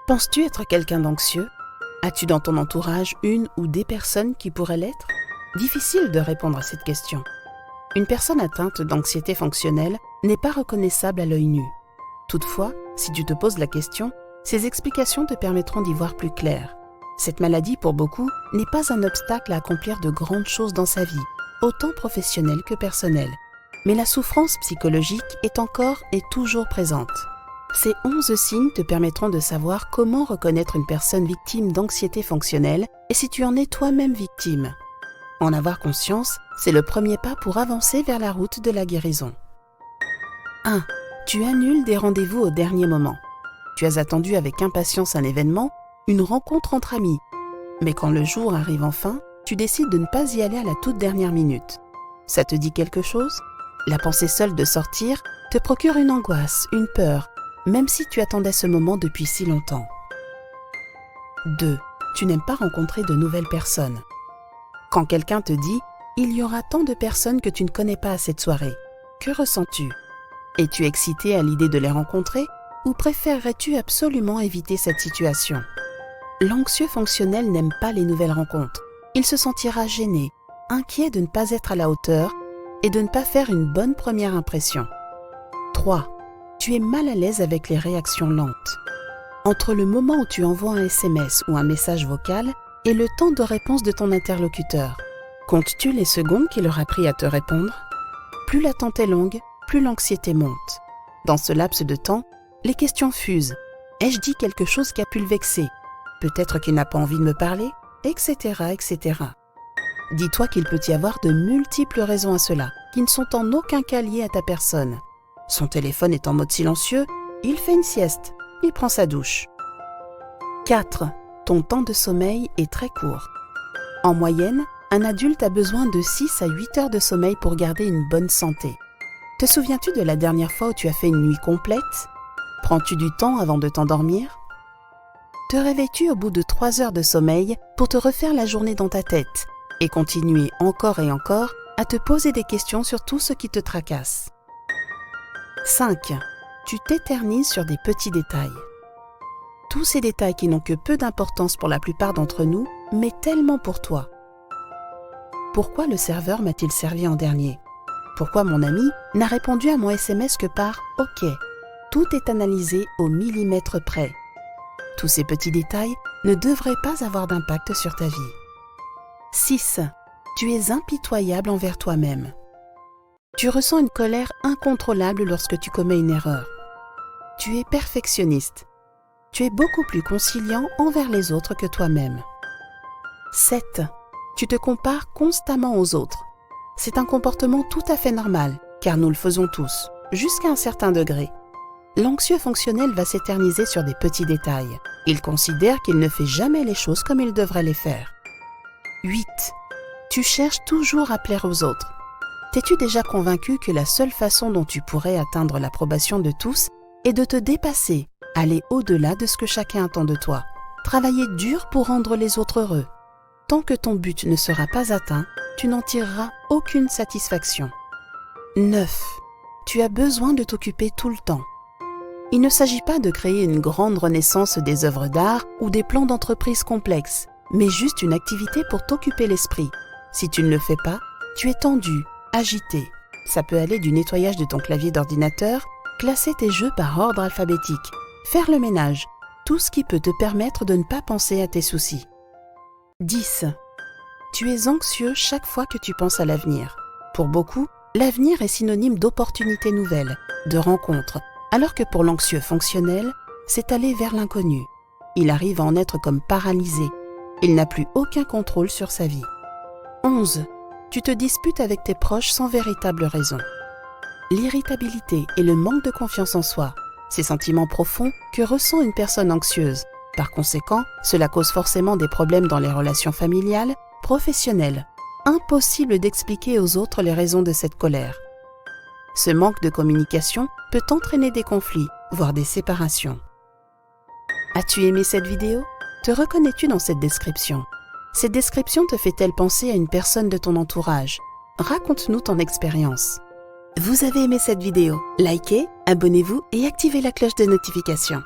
Penses-tu être quelqu'un d'anxieux? As-tu dans ton entourage une ou des personnes qui pourraient l'être? Difficile de répondre à cette question. Une personne atteinte d'anxiété fonctionnelle n'est pas reconnaissable à l'œil nu. Toutefois, si tu te poses la question, ces explications te permettront d'y voir plus clair. Cette maladie, pour beaucoup, n'est pas un obstacle à accomplir de grandes choses dans sa vie, autant professionnelle que personnelle. Mais la souffrance psychologique est encore et toujours présente. Ces 11 signes te permettront de savoir comment reconnaître une personne victime d'anxiété fonctionnelle et si tu en es toi-même victime. En avoir conscience, c'est le premier pas pour avancer vers la route de la guérison. 1. Tu annules des rendez-vous au dernier moment. Tu as attendu avec impatience un événement, une rencontre entre amis. Mais quand le jour arrive enfin, tu décides de ne pas y aller à la toute dernière minute. Ça te dit quelque chose? La pensée seule de sortir te procure une angoisse, une peur, même si tu attendais ce moment depuis si longtemps. 2. Tu n'aimes pas rencontrer de nouvelles personnes. Quand quelqu'un te dit « il y aura tant de personnes que tu ne connais pas à cette soirée », que ressens-tu? Es-tu excité à l'idée de les rencontrer ou préférerais-tu absolument éviter cette situation? L'anxieux fonctionnel n'aime pas les nouvelles rencontres. Il se sentira gêné, inquiet de ne pas être à la hauteur et de ne pas faire une bonne première impression. 3. Tu es mal à l'aise avec les réactions lentes. Entre le moment où tu envoies un SMS ou un message vocal et le temps de réponse de ton interlocuteur, comptes-tu les secondes qu'il aura pris à te répondre? Plus l'attente est longue, plus l'anxiété monte. Dans ce laps de temps, les questions fusent. Ai-je dit quelque chose qui a pu le vexer? Peut-être qu'il n'a pas envie de me parler, etc., etc. Dis-toi qu'il peut y avoir de multiples raisons à cela, qui ne sont en aucun cas liées à ta personne. Son téléphone est en mode silencieux, il fait une sieste, il prend sa douche. 4. Ton temps de sommeil est très court. En moyenne, un adulte a besoin de 6 à 8 heures de sommeil pour garder une bonne santé. Te souviens-tu de la dernière fois où tu as fait une nuit complète? Prends-tu du temps avant de t'endormir? Te réveilles-tu au bout de 3 heures de sommeil pour te refaire la journée dans ta tête et continuer encore et encore à te poser des questions sur tout ce qui te tracasse? 5. Tu t'éternises sur des petits détails. Tous ces détails qui n'ont que peu d'importance pour la plupart d'entre nous, mais tellement pour toi. Pourquoi le serveur m'a-t-il servi en dernier? Pourquoi mon ami n'a répondu à mon SMS que par « OK ». Tout est analysé au millimètre près. Tous ces petits détails ne devraient pas avoir d'impact sur ta vie. 6. Tu es impitoyable envers toi-même. Tu ressens une colère incontrôlable lorsque tu commets une erreur. Tu es perfectionniste. Tu es beaucoup plus conciliant envers les autres que toi-même. 7. Tu te compares constamment aux autres. C'est un comportement tout à fait normal, car nous le faisons tous, jusqu'à un certain degré. L'anxieux fonctionnel va s'éterniser sur des petits détails. Il considère qu'il ne fait jamais les choses comme il devrait les faire. 8. Tu cherches toujours à plaire aux autres. T'es-tu déjà convaincu que la seule façon dont tu pourrais atteindre l'approbation de tous est de te dépasser, aller au-delà de ce que chacun attend de toi, travailler dur pour rendre les autres heureux? Tant que ton but ne sera pas atteint, tu n'en tireras aucune satisfaction. 9. Tu as besoin de t'occuper tout le temps. Il ne s'agit pas de créer une grande renaissance des œuvres d'art ou des plans d'entreprise complexes, mais juste une activité pour t'occuper l'esprit. Si tu ne le fais pas, tu es tendu, agité. Ça peut aller du nettoyage de ton clavier d'ordinateur, classer tes jeux par ordre alphabétique, faire le ménage, tout ce qui peut te permettre de ne pas penser à tes soucis. 10. Tu es anxieux chaque fois que tu penses à l'avenir. Pour beaucoup, l'avenir est synonyme d'opportunités nouvelles, de rencontres, alors que pour l'anxieux fonctionnel, c'est aller vers l'inconnu. Il arrive à en être comme paralysé. Il n'a plus aucun contrôle sur sa vie. 11. Tu te disputes avec tes proches sans véritable raison. L'irritabilité et le manque de confiance en soi, ces sentiments profonds que ressent une personne anxieuse. Par conséquent, cela cause forcément des problèmes dans les relations familiales, professionnelles. Impossible d'expliquer aux autres les raisons de cette colère. Ce manque de communication peut entraîner des conflits, voire des séparations. As-tu aimé cette vidéo? Te reconnais-tu dans cette description? Cette description te fait-elle penser à une personne de ton entourage? Raconte-nous ton expérience. Vous avez aimé cette vidéo? Likez, abonnez-vous et activez la cloche de notification.